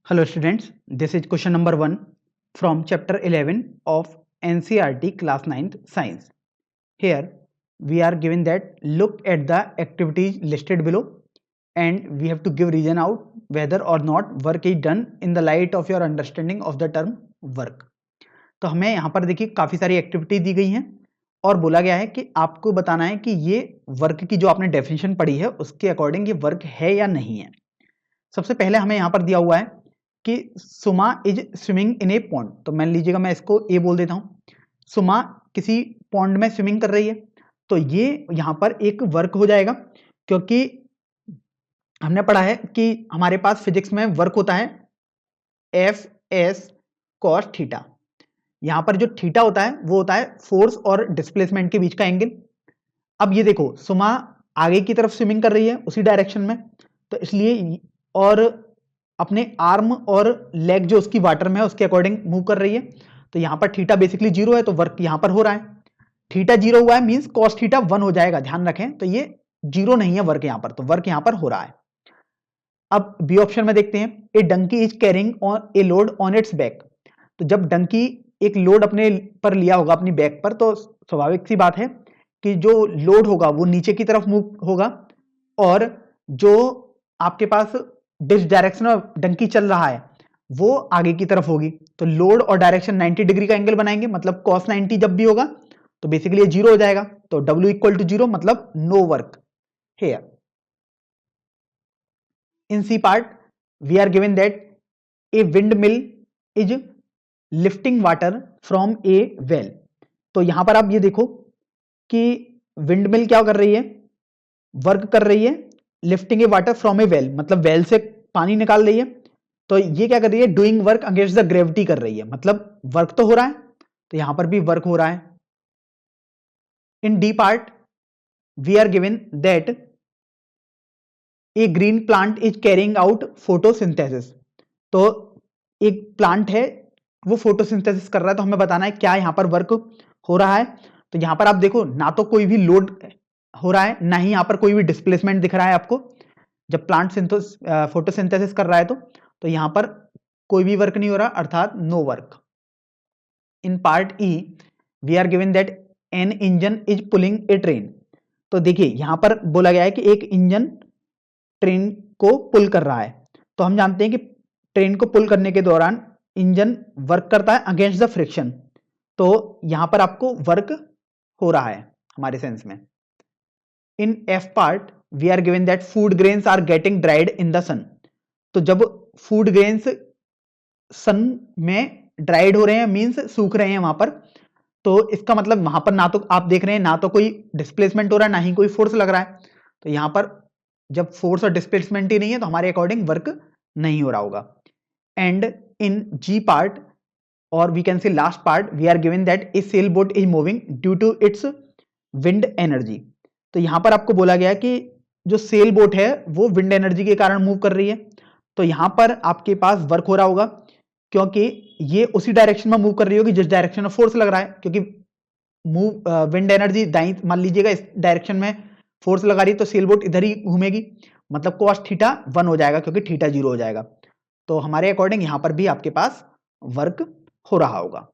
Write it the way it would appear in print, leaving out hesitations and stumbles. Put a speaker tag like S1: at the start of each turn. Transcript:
S1: Hello students, this is question number 1 from chapter 11 of NCERT class 9th science. Here we are given that look at the activities listed below and we have to give reason out whether or not work is done in the light of your understanding of the term work. तो हमें यहाँ पर देखिए काफ़ी सारी activity दी गई हैं और बोला गया है कि आपको बताना है कि ये वर्क की जो आपने डेफिनेशन पढ़ी है उसके अकॉर्डिंग ये वर्क है या नहीं है। सबसे पहले हमें यहाँ पर दिया हुआ है कि Suma is swimming in a pond, तो मान लीजिएगा मैं इसको ए बोल देता हूँ। सुमा किसी पॉन्ड में स्विमिंग कर रही है, तो ये यहाँ पर एक वर्क हो जाएगा, क्योंकि हमने पढ़ा है कि हमारे पास फिजिक्स में वर्क होता है एफ एस कॉस थीटा। यहाँ पर जो थीटा होता है वो होता है फोर्स और डिस्प्लेसमेंट के बीच का एंगल। अब ये देखो सुमा आगे की तरफ स्विमिंग कर रही है उसी डायरेक्शन में, तो इसलिए और अपने आर्म और लेग जो उसकी वाटर में है उसके अकॉर्डिंग मूव कर रही है, तो यहाँ पर थीटा बेसिकली 0 है, तो वर्क यहाँ पर हो रहा है। थीटा 0 हुआ है मींस कॉस थीटा 1 हो जाएगा, ध्यान रखें, तो ये 0 नहीं है वर्क यहाँ पर, तो वर्क यहाँ पर हो रहा है। अब बी ऑप्शन में देखते हैं, a donkey is carrying on a load on its back. तो जब डंकी एक लोड अपने पर लिया होगा अपनी बैक पर, तो स्वाभाविक सी बात है कि जो लोड होगा वो नीचे की तरफ मूव होगा और जो आपके पास जिस डायरेक्शन में डंकी चल रहा है वो आगे की तरफ होगी, तो लोड और डायरेक्शन 90 डिग्री का एंगल बनाएंगे, मतलब cos 90 जब भी होगा तो बेसिकली ये 0 हो जाएगा, तो W इक्वल टू 0 मतलब no work here. In C part we are given that a windmill is lifting water from a well. तो यहां पर आप ये देखो कि विंड मिल क्या कर रही है, वर्क कर रही है lifting A water from a well, मतलब वेल से पानी निकाल रही है, तो ये क्या कर रही है, doing work against the gravity कर रही है, मतलब वर्क तो हो रहा है, तो यहां पर भी वर्क हो रहा है। In D part we are given that a green plant is carrying out photosynthesis. तो एक प्लांट है वो फोटोसिंथेसिस कर रहा है, तो हमें बताना है क्या यहां पर वर्क हो रहा है। तो यहां पर आप देखो ना तो कोई भी लोड हो रहा है, ना ही यहां पर कोई भी डिस्प्लेसमेंट दिख रहा है आपको। जब प्लांट फोटोसिंथेसिस कर रहा है तो यहां पर कोई भी वर्क नहीं हो रहा, अर्थात no work. In part E we are given that an engine is pulling a train. तो देखिए यहां पर बोला गया है कि एक इंजन ट्रेन को पुल कर रहा है, तो हम जानते हैं कि ट्रेन को पुल करने के दौरान इंजन वर्क करता है अगेंस्ट द फ्रिक्शन, तो यहां पर आपको वर्क हो रहा है हमारे सेंस में। In F part we are given that food grains are getting dried in the sun. तो जब फूड ग्रेन्स सन में ड्राइड हो रहे हैं मींस सूख रहे हैं वहां पर, तो इसका मतलब वहां पर ना तो आप देख रहे हैं ना तो कोई डिस्प्लेसमेंट हो रहा है ना ही कोई फोर्स लग रहा है, तो यहां पर जब फोर्स और डिस्प्लेसमेंट ही नहीं है तो हमारे अकॉर्डिंग वर्क नहीं हो रहा होगा। एंड इन जी पार्ट और we can say last part we are given that a sailboat is moving due to its wind energy. तो यहां पर आपको बोला गया कि जो सेल बोट है वो विंड एनर्जी के कारण मूव कर रही है, तो यहां पर आपके पास वर्क हो रहा होगा, क्योंकि ये उसी डायरेक्शन में मूव कर रही होगी जिस डायरेक्शन में फोर्स लग रहा है, क्योंकि मूव विंड एनर्जी दाई मान लीजिएगा इस डायरेक्शन में फोर्स लगा रही है, तो सेल बोट इधर ही घूमेगी, मतलब कॉस थीटा 1 हो जाएगा क्योंकि थीटा 0 हो जाएगा, तो हमारे अकॉर्डिंग यहां पर भी आपके पास वर्क हो रहा होगा।